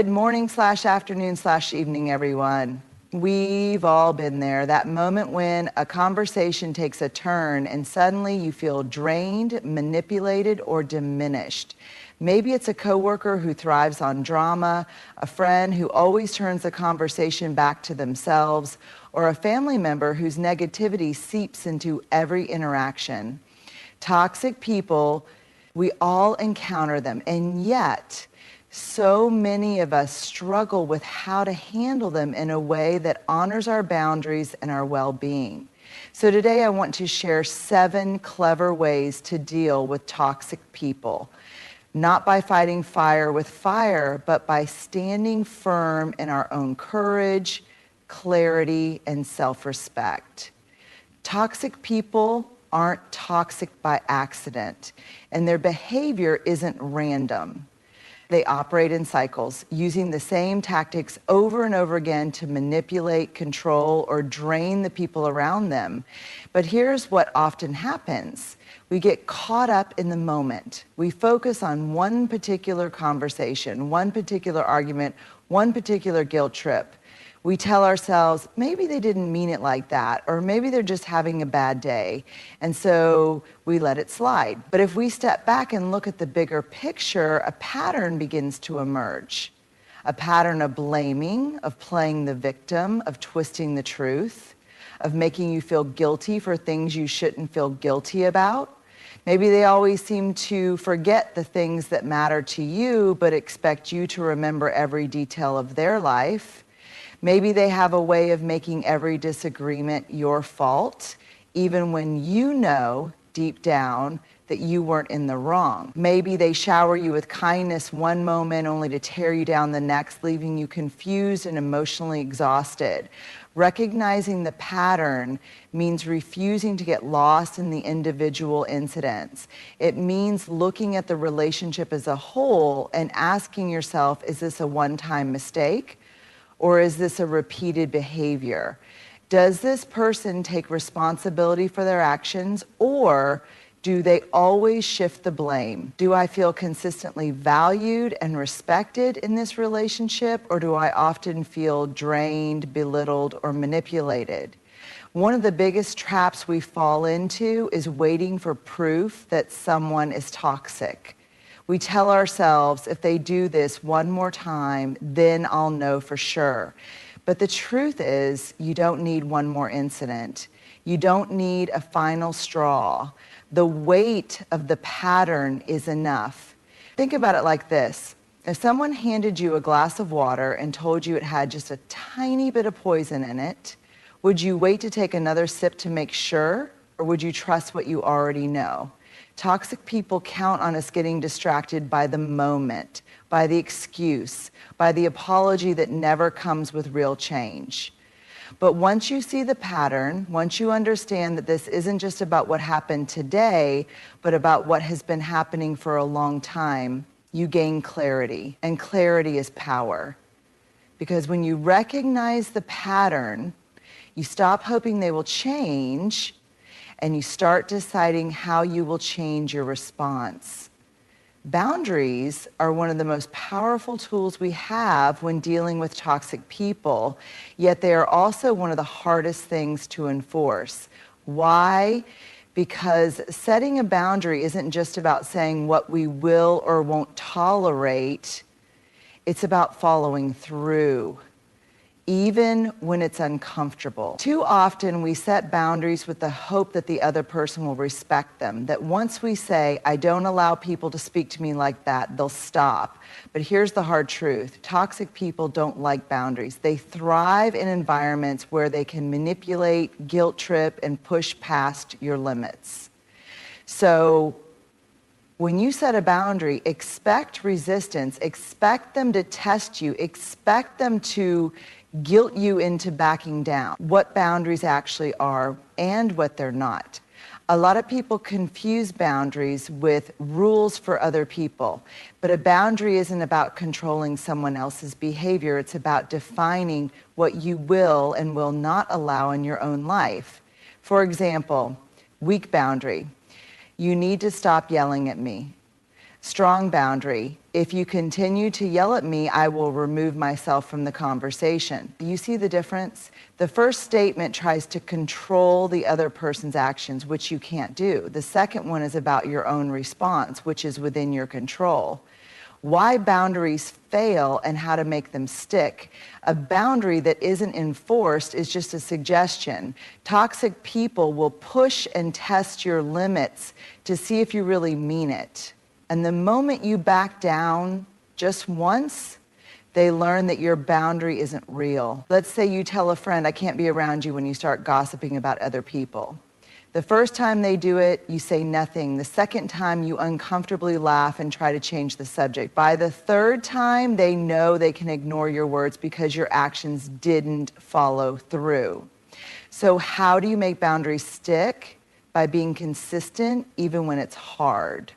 Good morning/afternoon/evening, everyone. We've all been there, that moment when a conversation takes a turn and suddenly you feel drained, manipulated, or diminished. Maybe it's a coworker who thrives on drama, a friend who always turns the conversation back to themselves, or a family member whose negativity seeps into every interaction. Toxic people, we all encounter them, and yet so many of us struggle with how to handle them in a way that honors our boundaries and our well-being. So today I want to share 7 clever ways to deal with toxic people, not by fighting fire with fire, but by standing firm in our own courage, clarity, and self-respect. Toxic people aren't toxic by accident, and their behavior isn't random. They operate in cycles, using the same tactics over and over again to manipulate, control, or drain the people around them. But here's what often happens. We get caught up in the moment. We focus on one particular conversation, one particular argument, one particular guilt trip. We tell ourselves, maybe they didn't mean it like that, or maybe they're just having a bad day, and so we let it slide. But if we step back and look at the bigger picture, a pattern begins to emerge. A pattern of blaming, of playing the victim, of twisting the truth, of making you feel guilty for things you shouldn't feel guilty about. Maybe they always seem to forget the things that matter to you, but expect you to remember every detail of their life. Maybe they have a way of making every disagreement your fault, even when you know deep down that you weren't in the wrong. Maybe they shower you with kindness one moment only to tear you down the next, leaving you confused and emotionally exhausted. Recognizing the pattern means refusing to get lost in the individual incidents. It means looking at the relationship as a whole and asking yourself, is this a one-time mistake? Or is this a repeated behavior? Does this person take responsibility for their actions, or do they always shift the blame? Do I feel consistently valued and respected in this relationship, or do I often feel drained, belittled, or manipulated? One of the biggest traps we fall into is waiting for proof that someone is toxic. We tell ourselves, if they do this one more time, then I'll know for sure. But the truth is, you don't need one more incident. You don't need a final straw. The weight of the pattern is enough. Think about it like this. If someone handed you a glass of water and told you it had just a tiny bit of poison in it, would you wait to take another sip to make sure, or would you trust what you already know? Toxic people count on us getting distracted by the moment, by the excuse, by the apology that never comes with real change. But once you see the pattern, once you understand that this isn't just about what happened today, but about what has been happening for a long time, you gain clarity. And clarity is power. Because when you recognize the pattern, you stop hoping they will change, and you start deciding how you will change your response. Boundaries are one of the most powerful tools we have when dealing with toxic people, yet they are also one of the hardest things to enforce. Why? Because setting a boundary isn't just about saying what we will or won't tolerate, it's about following through, even when it's uncomfortable. Too often we set boundaries with the hope that the other person will respect them, that once we say, I don't allow people to speak to me like that, they'll stop. But here's the hard truth. Toxic people don't like boundaries. They thrive in environments where they can manipulate, guilt trip, and push past your limits. So when you set a boundary, expect resistance, expect them to test you, expect them to guilt you into backing down, what boundaries actually are and what they're not. A lot of people confuse boundaries with rules for other people, but a boundary isn't about controlling someone else's behavior. It's about defining what you will and will not allow in your own life. For example, weak boundary. You need to stop yelling at me. Strong boundary. If you continue to yell at me, I will remove myself from the conversation. Do you see the difference? The first statement tries to control the other person's actions, which you can't do. The second one is about your own response, which is within your control. Why boundaries fail and how to make them stick. A boundary that isn't enforced is just a suggestion. Toxic people will push and test your limits to see if you really mean it. And the moment you back down just once, they learn that your boundary isn't real. Let's say you tell a friend, I can't be around you when you start gossiping about other people. The first time they do it, you say nothing. The second time, you uncomfortably laugh and try to change the subject. By the third time, they know they can ignore your words because your actions didn't follow through. So how do you make boundaries stick? By being consistent, even when it's hard.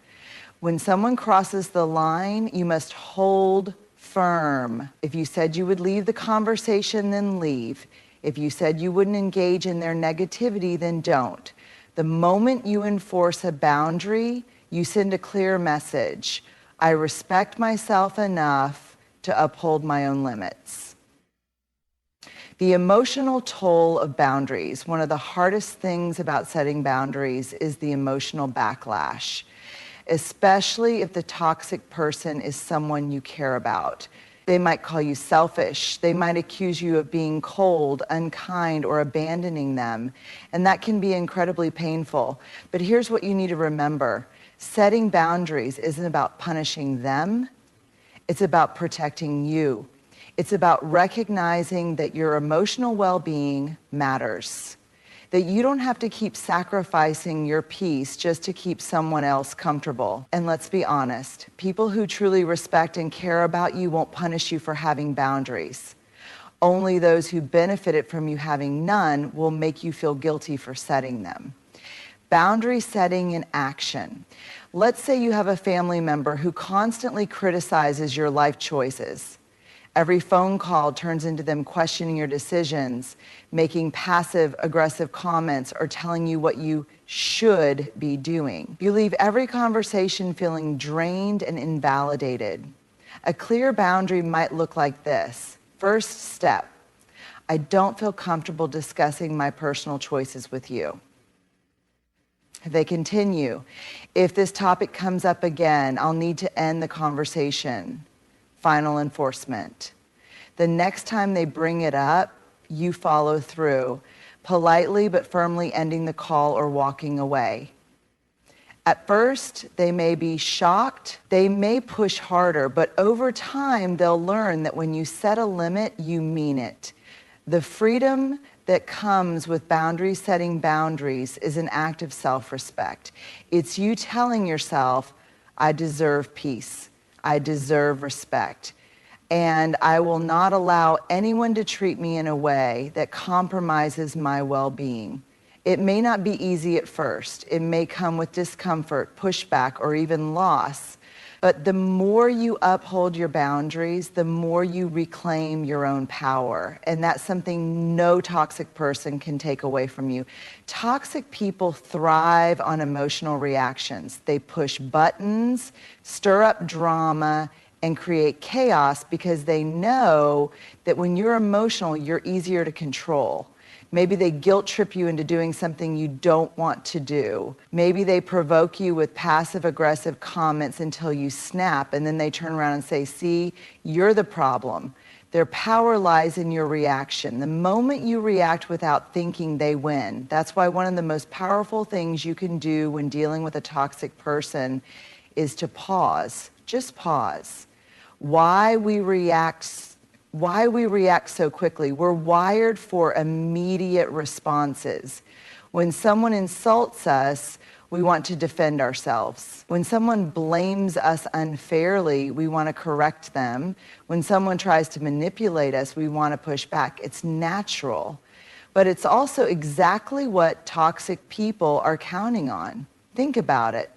When someone crosses the line, you must hold firm. If you said you would leave the conversation, then leave. If you said you wouldn't engage in their negativity, then don't. The moment you enforce a boundary, you send a clear message. I respect myself enough to uphold my own limits. The emotional toll of boundaries. One of the hardest things about setting boundaries is the emotional backlash, especially if the toxic person is someone you care about. They might call you selfish. They might accuse you of being cold, unkind, or abandoning them. And that can be incredibly painful. But here's what you need to remember. Setting boundaries isn't about punishing them. It's about protecting you. It's about recognizing that your emotional well-being matters. That you don't have to keep sacrificing your peace just to keep someone else comfortable. And let's be honest, people who truly respect and care about you won't punish you for having boundaries. Only those who benefited from you having none will make you feel guilty for setting them. Boundary setting in action. Let's say you have a family member who constantly criticizes your life choices. Every phone call turns into them questioning your decisions, making passive-aggressive comments, or telling you what you should be doing. You leave every conversation feeling drained and invalidated. A clear boundary might look like this. First step, I don't feel comfortable discussing my personal choices with you. They continue, if this topic comes up again, I'll need to end the conversation. Final enforcement. The next time they bring it up, you follow through, politely but firmly ending the call or walking away. At first, they may be shocked, they may push harder, but over time, they'll learn that when you set a limit, you mean it. The freedom that comes with setting boundaries is an act of self-respect. It's you telling yourself, I deserve peace. I deserve respect, and I will not allow anyone to treat me in a way that compromises my well-being. It may not be easy at first. It may come with discomfort, pushback, or even loss. But the more you uphold your boundaries, the more you reclaim your own power. And that's something no toxic person can take away from you. Toxic people thrive on emotional reactions. They push buttons, stir up drama, and create chaos because they know that when you're emotional, you're easier to control. Maybe they guilt trip you into doing something you don't want to do. Maybe they provoke you with passive-aggressive comments until you snap, and then they turn around and say, see, you're the problem. Their power lies in your reaction. The moment you react without thinking, they win. That's why one of the most powerful things you can do when dealing with a toxic person is to pause. Just pause. Why we react so quickly. We're wired for immediate responses. When someone insults us, we want to defend ourselves. When someone blames us unfairly, we want to correct them. When someone tries to manipulate us, we want to push back. It's natural. But it's also exactly what toxic people are counting on. Think about it.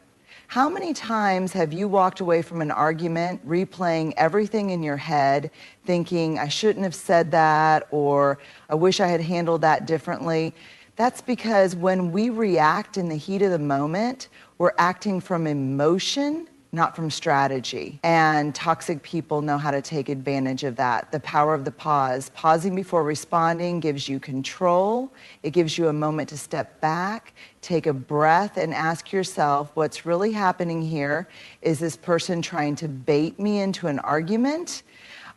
How many times have you walked away from an argument, replaying everything in your head, thinking, I shouldn't have said that, or I wish I had handled that differently? That's because when we react in the heat of the moment, we're acting from emotion, not from strategy. And toxic people know how to take advantage of that. The power of the pause. Pausing before responding gives you control. It gives you a moment to step back, take a breath, and ask yourself, what's really happening here? Is this person trying to bait me into an argument?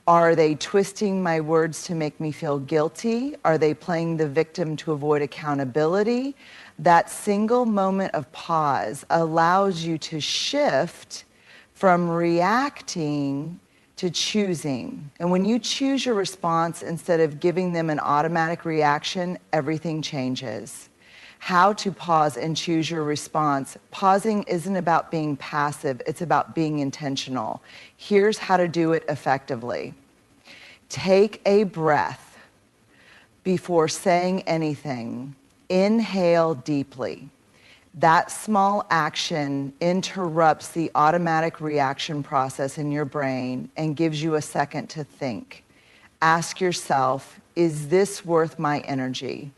Are they twisting my words to make me feel guilty? Are they playing the victim to avoid accountability? That single moment of pause allows you to shift from reacting to choosing. And when you choose your response instead of giving them an automatic reaction, everything changes. How to pause and choose your response. Pausing isn't about being passive, it's about being intentional. Here's how to do it effectively. Take a breath before saying anything. Inhale deeply. That small action interrupts the automatic reaction process in your brain and gives you a second to think. Ask yourself, is this worth my energy?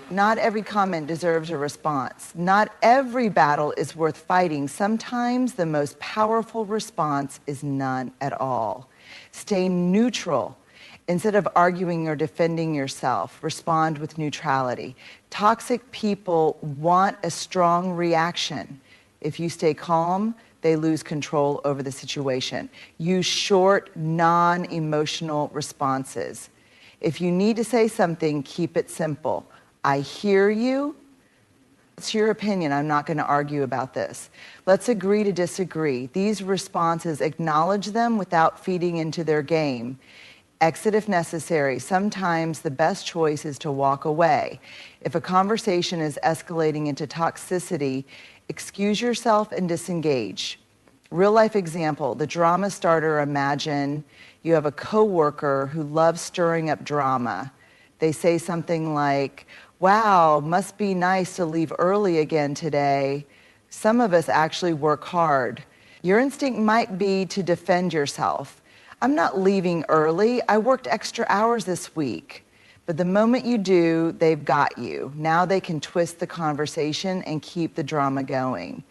Not every comment deserves a response. Not every battle is worth fighting. Sometimes the most powerful response is none at all. Stay neutral. Instead of arguing or defending yourself, respond with neutrality. Toxic people want a strong reaction. If you stay calm, they lose control over the situation. Use short, non-emotional responses. If you need to say something, keep it simple. I hear you. It's your opinion. I'm not going to argue about this. Let's agree to disagree. These responses acknowledge them without feeding into their game. Exit if necessary. Sometimes the best choice is to walk away. If a conversation is escalating into toxicity, excuse yourself and disengage. Real life example, the drama starter. Imagine you have a coworker who loves stirring up drama. They say something like, wow, must be nice to leave early again today. Some of us actually work hard. Your instinct might be to defend yourself. I'm not leaving early. I worked extra hours this week. But the moment you do, they've got you. Now they can twist the conversation and keep the drama going.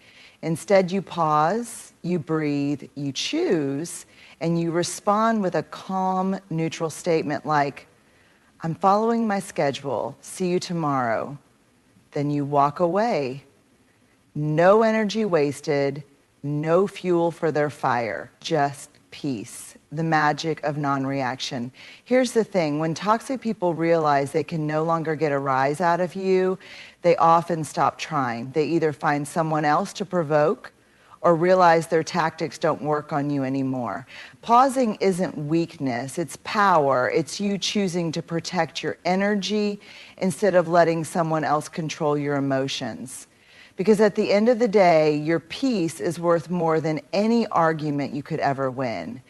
Instead, you pause, you breathe, you choose, and you respond with a calm, neutral statement like, I'm following my schedule. See you tomorrow. Then you walk away. No energy wasted, no fuel for their fire, just peace. The magic of non-reaction. Here's the thing, when toxic people realize they can no longer get a rise out of you, they often stop trying. They either find someone else to provoke or realize their tactics don't work on you anymore. Pausing isn't weakness, it's power. It's you choosing to protect your energy instead of letting someone else control your emotions. Because at the end of the day, your peace is worth more than any argument you could ever win.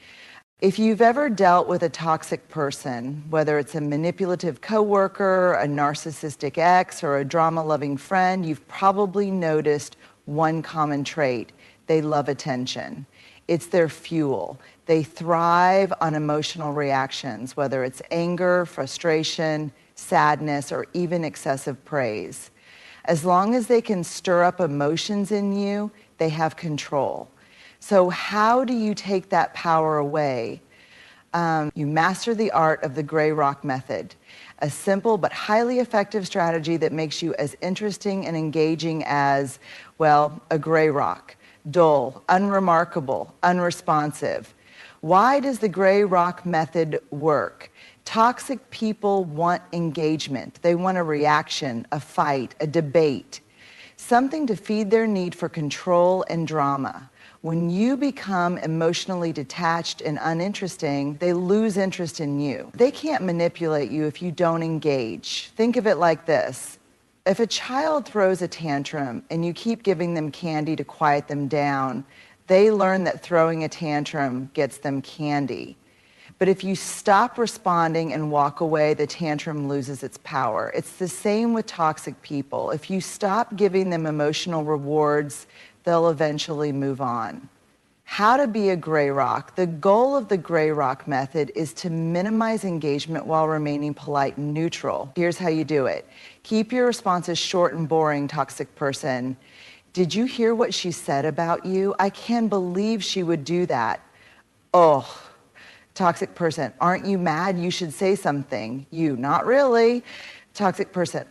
If you've ever dealt with a toxic person, whether it's a manipulative coworker, a narcissistic ex, or a drama-loving friend, you've probably noticed one common trait. They love attention. It's their fuel. They thrive on emotional reactions, whether it's anger, frustration, sadness, or even excessive praise. As long as they can stir up emotions in you, they have control. So how do you take that power away? You master the art of the gray rock method, a simple but highly effective strategy that makes you as interesting and engaging as, well, a gray rock. Dull, unremarkable, unresponsive. Why does the gray rock method work? Toxic people want engagement. They want a reaction, a fight, a debate, something to feed their need for control and drama. When you become emotionally detached and uninteresting, they lose interest in you. They can't manipulate you if you don't engage. Think of it like this. If a child throws a tantrum and you keep giving them candy to quiet them down, they learn that throwing a tantrum gets them candy. But if you stop responding and walk away, the tantrum loses its power. It's the same with toxic people. If you stop giving them emotional rewards, they'll eventually move on. How to be a gray rock. The goal of the gray rock method is to minimize engagement while remaining polite and neutral. Here's how you do it. Keep your responses short and boring, toxic person. Did you hear what she said about you? I can't believe she would do that. Oh, toxic person, aren't you mad? You should say something. You, not really. Toxic person,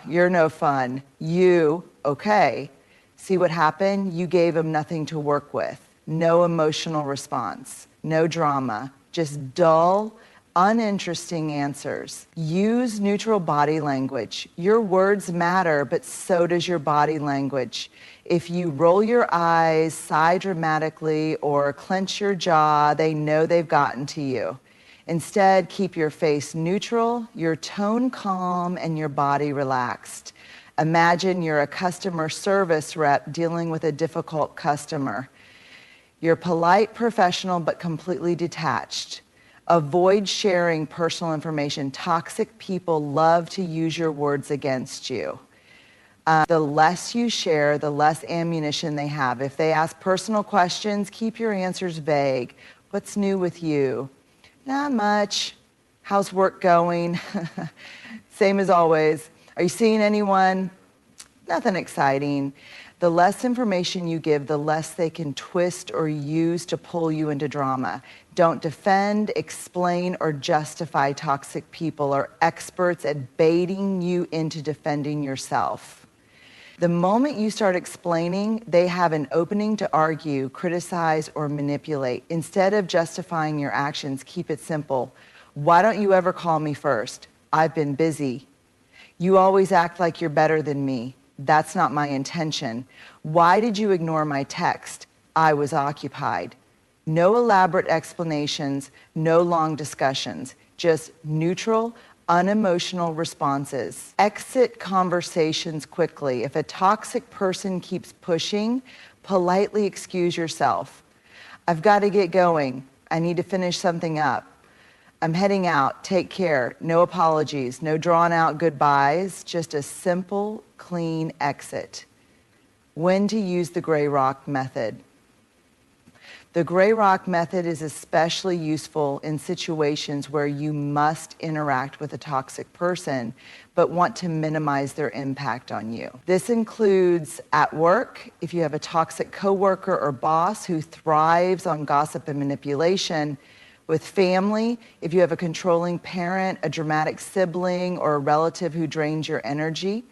you're no fun. You, okay. See what happened? You gave him nothing to work with. No emotional response, no drama, just dull, uninteresting answers. Use neutral body language. Your words matter, but so does your body language. If you roll your eyes, sigh dramatically, or clench your jaw, they know they've gotten to you. Instead, keep your face neutral, your tone calm, and your body relaxed. Imagine you're a customer service rep dealing with a difficult customer. You're polite, professional, but completely detached. Avoid sharing personal information. Toxic people love to use your words against you. The less you share, the less ammunition they have. If they ask personal questions, keep your answers vague. What's new with you? Not much. How's work going? Same as always. Are you seeing anyone? Nothing exciting. The less information you give, the less they can twist or use to pull you into drama. Don't defend, explain, or justify. Toxic people are experts at baiting you into defending yourself. The moment you start explaining, they have an opening to argue, criticize, or manipulate. Instead of justifying your actions, keep it simple. Why don't you ever call me first? I've been busy. You always act like you're better than me. That's not my intention. Why did you ignore my text? I was occupied. No elaborate explanations, no long discussions, just neutral, unemotional responses. Exit conversations quickly. If a toxic person keeps pushing, politely excuse yourself. I've got to get going. I need to finish something up. I'm heading out. Take care. No apologies, no drawn out goodbyes, just a simple, clean exit. When to use the gray rock method. The gray rock method is especially useful in situations where you must interact with a toxic person, but want to minimize their impact on you. This includes at work, if you have a toxic coworker or boss who thrives on gossip and manipulation. With family, if you have a controlling parent, a dramatic sibling, or a relative who drains your energy.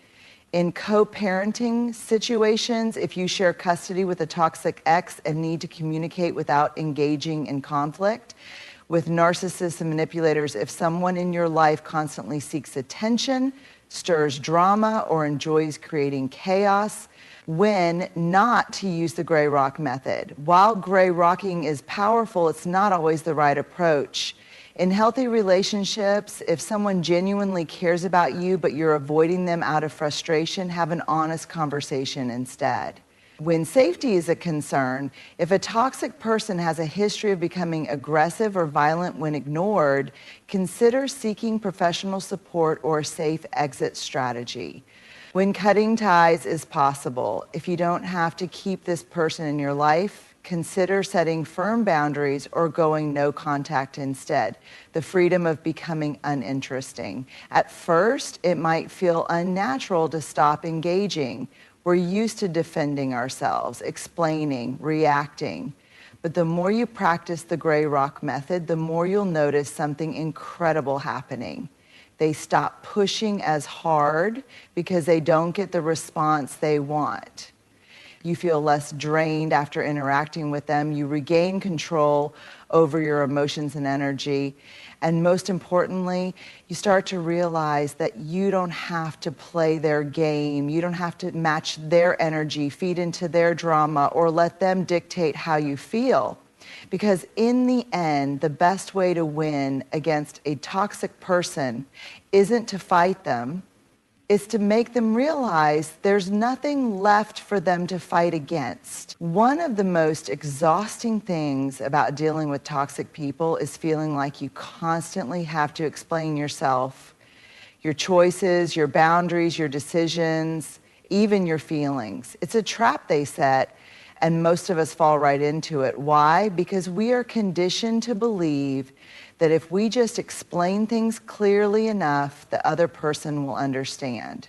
In co-parenting situations, if you share custody with a toxic ex and need to communicate without engaging in conflict. With narcissists and manipulators, if someone in your life constantly seeks attention, stirs drama, or enjoys creating chaos. When not to use the gray rock method. While gray rocking is powerful, it's not always the right approach. In healthy relationships, if someone genuinely cares about you, but you're avoiding them out of frustration, have an honest conversation instead. When safety is a concern, if a toxic person has a history of becoming aggressive or violent when ignored, consider seeking professional support or a safe exit strategy. When cutting ties is possible, if you don't have to keep this person in your life, consider setting firm boundaries or going no contact instead. The freedom of becoming uninteresting. At first, it might feel unnatural to stop engaging. We're used to defending ourselves, explaining, reacting. But the more you practice the gray rock method, the more you'll notice something incredible happening. They stop pushing as hard because they don't get the response they want. You feel less drained after interacting with them. You regain control over your emotions and energy. And most importantly, you start to realize that you don't have to play their game. You don't have to match their energy, feed into their drama, or let them dictate how you feel. Because in the end, the best way to win against a toxic person isn't to fight them, it's to make them realize there's nothing left for them to fight against. One of the most exhausting things about dealing with toxic people is feeling like you constantly have to explain yourself, your choices, your boundaries, your decisions, even your feelings. It's a trap they set, and most of us fall right into it. Why? Because we are conditioned to believe that if we just explain things clearly enough, the other person will understand.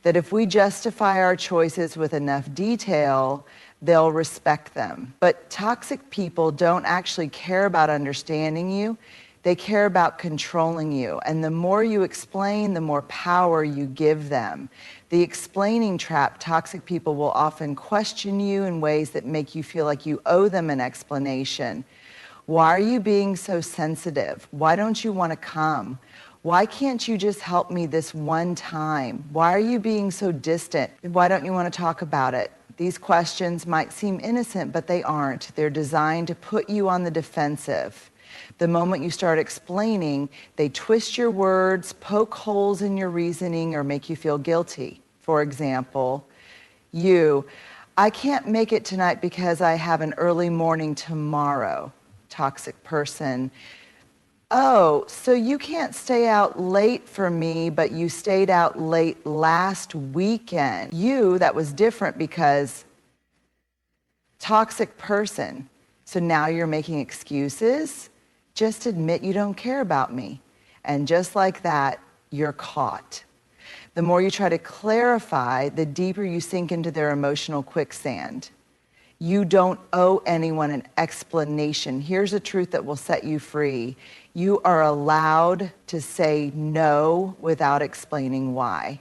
that if we justify our choices with enough detail, they'll respect them. But toxic people don't actually care about understanding you. They care about controlling you. And the more you explain, the more power you give them. The explaining trap, toxic people will often question you in ways that make you feel like you owe them an explanation. Why are you being so sensitive? Why don't you want to come? Why can't you just help me this one time? Why are you being so distant? Why don't you want to talk about it? These questions might seem innocent, but they aren't. They're designed to put you on the defensive. The moment you start explaining, they twist your words, poke holes in your reasoning, or make you feel guilty. For example, I can't make it tonight because I have an early morning tomorrow. Toxic person. Oh, so you can't stay out late for me, but you stayed out late last weekend. That was different because toxic person. So now you're making excuses. Just admit you don't care about me. And just like that, you're caught. The more you try to clarify, the deeper you sink into their emotional quicksand. You don't owe anyone an explanation. Here's a truth that will set you free. You are allowed to say no without explaining why.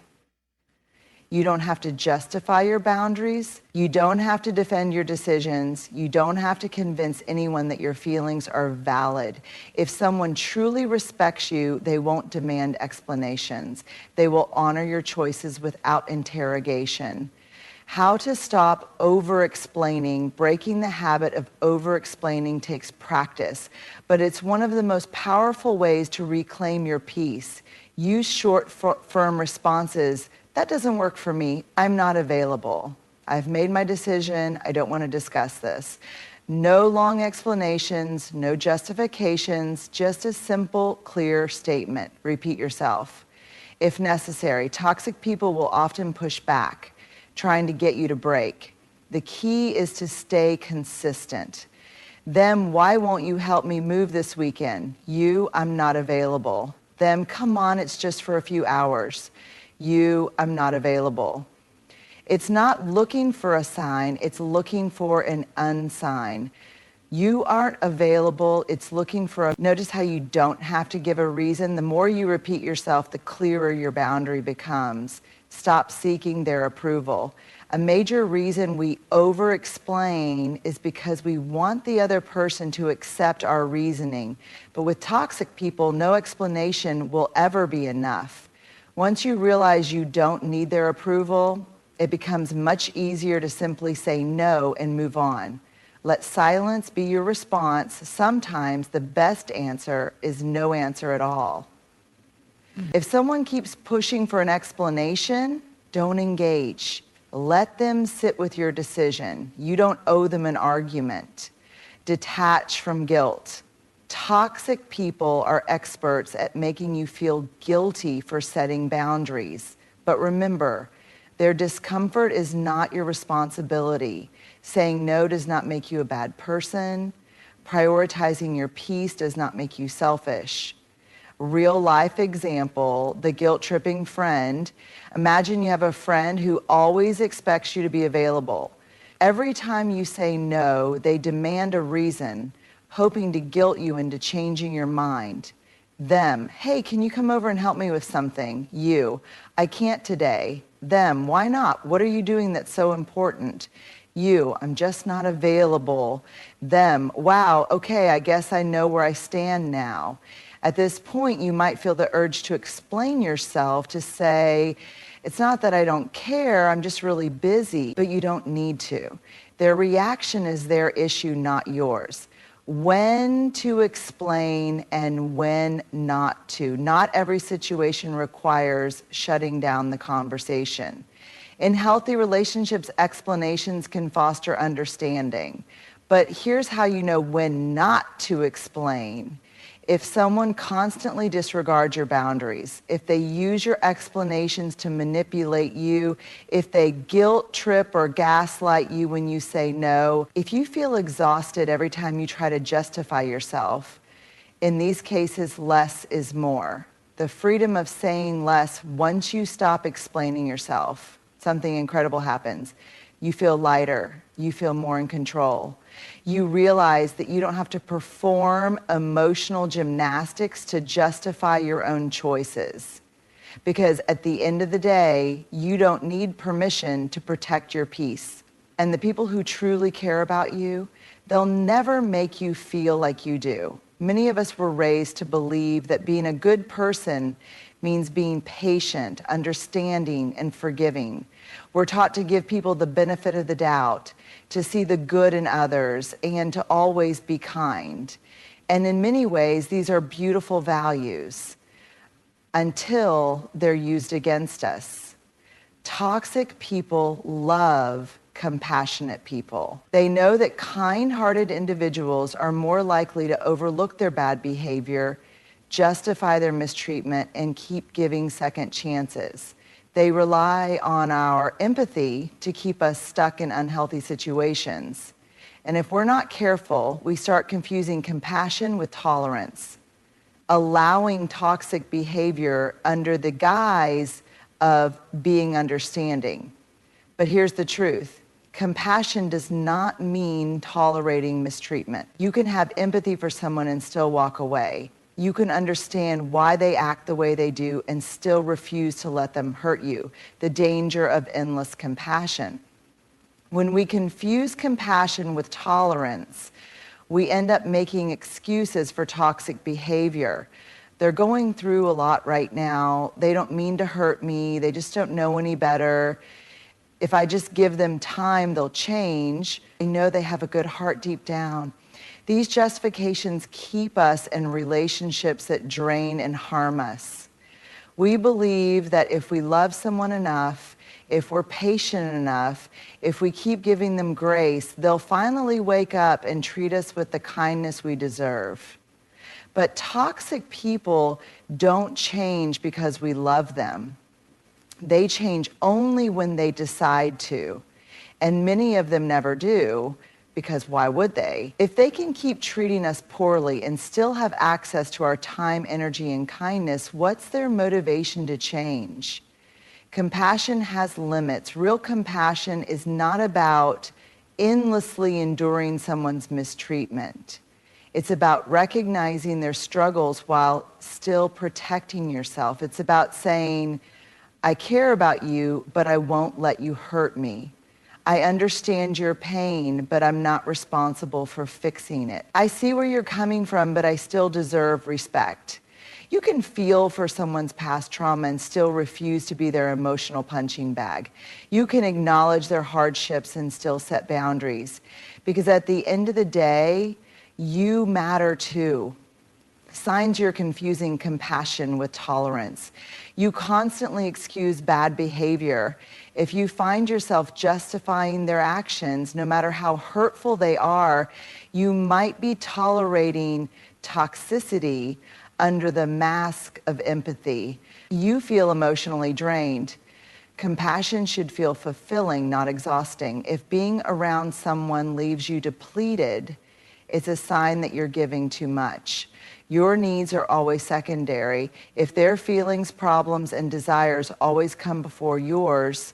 You don't have to justify your boundaries. You don't have to defend your decisions. You don't have to convince anyone that your feelings are valid. If someone truly respects you, they won't demand explanations. They will honor your choices without interrogation. How to stop over-explaining. Breaking the habit of over-explaining takes practice, but it's one of the most powerful ways to reclaim your peace. Use short, firm responses. That doesn't work for me. I'm not available. I've made my decision. I don't want to discuss this. No long explanations, no justifications, just a simple, clear statement. Repeat yourself. If necessary, toxic people will often push back, trying to get you to break. The key is to stay consistent. Them, why won't you help me move this weekend? I'm not available. Them, come on, it's just for a few hours. I'm not available. It's not looking for a sign, it's looking for an unsign. You aren't available, it's looking for notice how you don't have to give a reason. The more you repeat yourself, the clearer your boundary becomes. Stop seeking their approval. A major reason we over-explain is because we want the other person to accept our reasoning. But with toxic people, no explanation will ever be enough. Once you realize you don't need their approval, it becomes much easier to simply say no and move on. Let silence be your response. Sometimes the best answer is no answer at all. If someone keeps pushing for an explanation, don't engage. Let them sit with your decision. You don't owe them an argument. Detach from guilt. Toxic people are experts at making you feel guilty for setting boundaries. But remember, their discomfort is not your responsibility. Saying no does not make you a bad person. Prioritizing your peace does not make you selfish. Real life example, the guilt-tripping friend. Imagine you have a friend who always expects you to be available. Every time you say no, they demand a reason, hoping to guilt you into changing your mind. Them, hey, can you come over and help me with something? I can't today. Them, why not? What are you doing that's so important? I'm just not available. Them, wow, okay, I guess I know where I stand now. At this point, you might feel the urge to explain yourself, to say, it's not that I don't care, I'm just really busy, but you don't need to. Their reaction is their issue, not yours. When to explain and when not to. Not every situation requires shutting down the conversation. In healthy relationships, explanations can foster understanding. But here's how you know when not to explain. If someone constantly disregards your boundaries, if they use your explanations to manipulate you, if they guilt trip or gaslight you when you say no, if you feel exhausted every time you try to justify yourself, in these cases, less is more. the freedom of saying less. Once you stop explaining yourself, something incredible happens. You feel lighter. You feel more in control. You realize that you don't have to perform emotional gymnastics to justify your own choices. Because at the end of the day, you don't need permission to protect your peace. And the people who truly care about you, they'll never make you feel like you do. Many of us were raised to believe that being a good person means being patient, understanding, and forgiving. We're taught to give people the benefit of the doubt, to see the good in others, and to always be kind. And in many ways, these are beautiful values until they're used against us. Toxic people love compassionate people. They know that kind-hearted individuals are more likely to overlook their bad behavior, justify their mistreatment, and keep giving second chances. They rely on our empathy to keep us stuck in unhealthy situations. And if we're not careful, we start confusing compassion with tolerance, allowing toxic behavior under the guise of being understanding. But here's the truth. Compassion does not mean tolerating mistreatment. You can have empathy for someone and still walk away. You can understand why they act the way they do and still refuse to let them hurt you. The danger of endless compassion. When we confuse compassion with tolerance, we end up making excuses for toxic behavior. They're going through a lot right now. They don't mean to hurt me. They just don't know any better. If I just give them time, they'll change. I know they have a good heart deep down. These justifications keep us in relationships that drain and harm us. We believe that if we love someone enough, if we're patient enough, if we keep giving them grace, they'll finally wake up and treat us with the kindness we deserve. But toxic people don't change because we love them. They change only when they decide to. And many of them never do, because why would they? If they can keep treating us poorly and still have access to our time, energy, and kindness, what's their motivation to change? Compassion has limits. Real compassion is not about endlessly enduring someone's mistreatment. It's about recognizing their struggles while still protecting yourself. It's about saying, I care about you, but I won't let you hurt me. I understand your pain, but I'm not responsible for fixing it. I see where you're coming from, but I still deserve respect. You can feel for someone's past trauma and still refuse to be their emotional punching bag. You can acknowledge their hardships and still set boundaries. Because at the end of the day, you matter too. Signs you're confusing compassion with tolerance. You constantly excuse bad behavior. If you find yourself justifying their actions, no matter how hurtful they are, you might be tolerating toxicity under the mask of empathy. You feel emotionally drained. Compassion should feel fulfilling, not exhausting. If being around someone leaves you depleted, it's a sign that you're giving too much. Your needs are always secondary. If their feelings, problems, and desires always come before yours,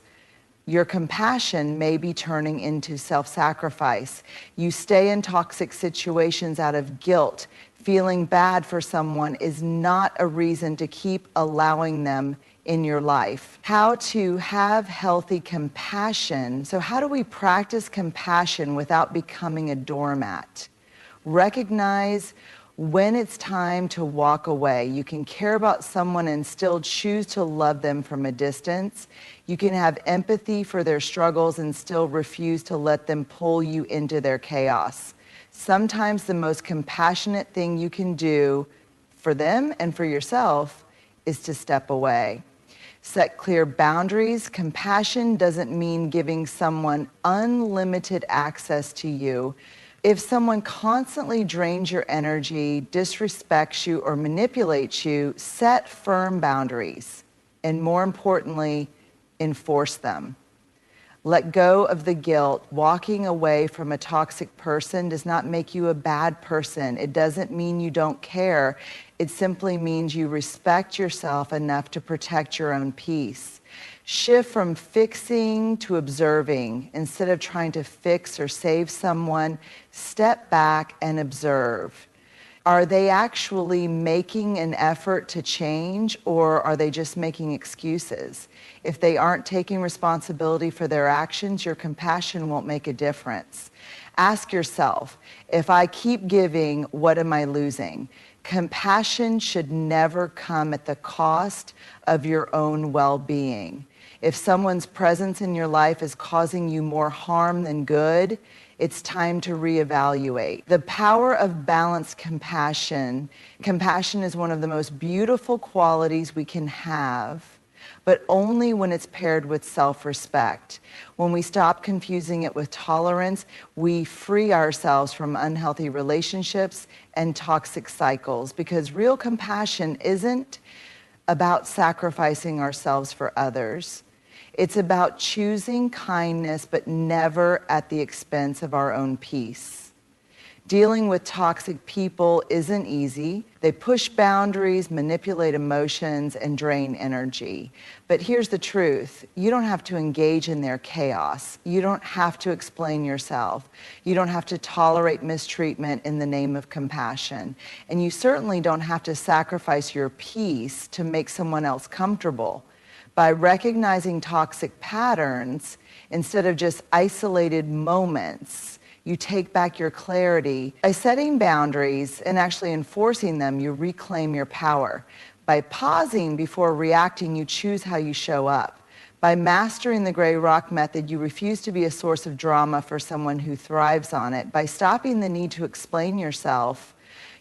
your compassion may be turning into self-sacrifice. You stay in toxic situations out of guilt. Feeling bad for someone is not a reason to keep allowing them in your life. How to have healthy compassion. So how do we practice compassion without becoming a doormat? Recognize when it's time to walk away. You can care about someone and still choose to love them from a distance. You can have empathy for their struggles and still refuse to let them pull you into their chaos. Sometimes the most compassionate thing you can do for them and for yourself is to step away. Set clear boundaries. Compassion doesn't mean giving someone unlimited access to you. If someone constantly drains your energy, disrespects you, or manipulates you, set firm boundaries. And more importantly, enforce them. Let go of the guilt. Walking away from a toxic person does not make you a bad person. It doesn't mean you don't care. It simply means you respect yourself enough to protect your own peace. Shift from fixing to observing. Instead of trying to fix or save someone, step back and observe. Are they actually making an effort to change, or are they just making excuses? If they aren't taking responsibility for their actions, your compassion won't make a difference. Ask yourself, if I keep giving, what am I losing? Compassion should never come at the cost of your own well-being. If someone's presence in your life is causing you more harm than good, it's time to reevaluate. The power of balanced compassion. Compassion is one of the most beautiful qualities we can have, but only when it's paired with self-respect. When we stop confusing it with tolerance, we free ourselves from unhealthy relationships and toxic cycles, because real compassion isn't about sacrificing ourselves for others. It's about choosing kindness, but never at the expense of our own peace. Dealing with toxic people isn't easy. They push boundaries, manipulate emotions, and drain energy. But here's the truth. You don't have to engage in their chaos. You don't have to explain yourself. You don't have to tolerate mistreatment in the name of compassion. And you certainly don't have to sacrifice your peace to make someone else comfortable. By recognizing toxic patterns, instead of just isolated moments, you take back your clarity. By setting boundaries and actually enforcing them, you reclaim your power. By pausing before reacting, you choose how you show up. By mastering the gray rock method, you refuse to be a source of drama for someone who thrives on it. By stopping the need to explain yourself,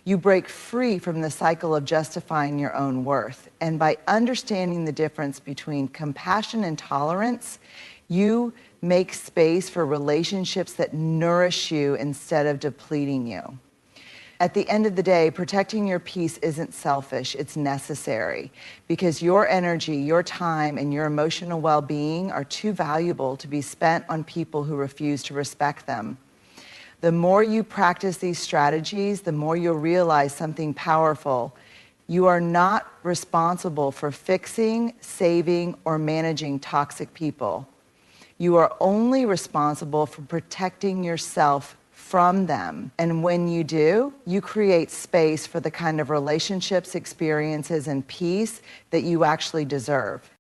you break free from the cycle of justifying your own worth. And by understanding the difference between compassion and tolerance, you make space for relationships that nourish you instead of depleting you. At the end of the day, protecting your peace isn't selfish, it's necessary, because your energy, your time, and your emotional well-being are too valuable to be spent on people who refuse to respect them. The more you practice these strategies, the more you'll realize something powerful. You are not responsible for fixing, saving, or managing toxic people. You are only responsible for protecting yourself from them. And when you do, you create space for the kind of relationships, experiences, and peace that you actually deserve.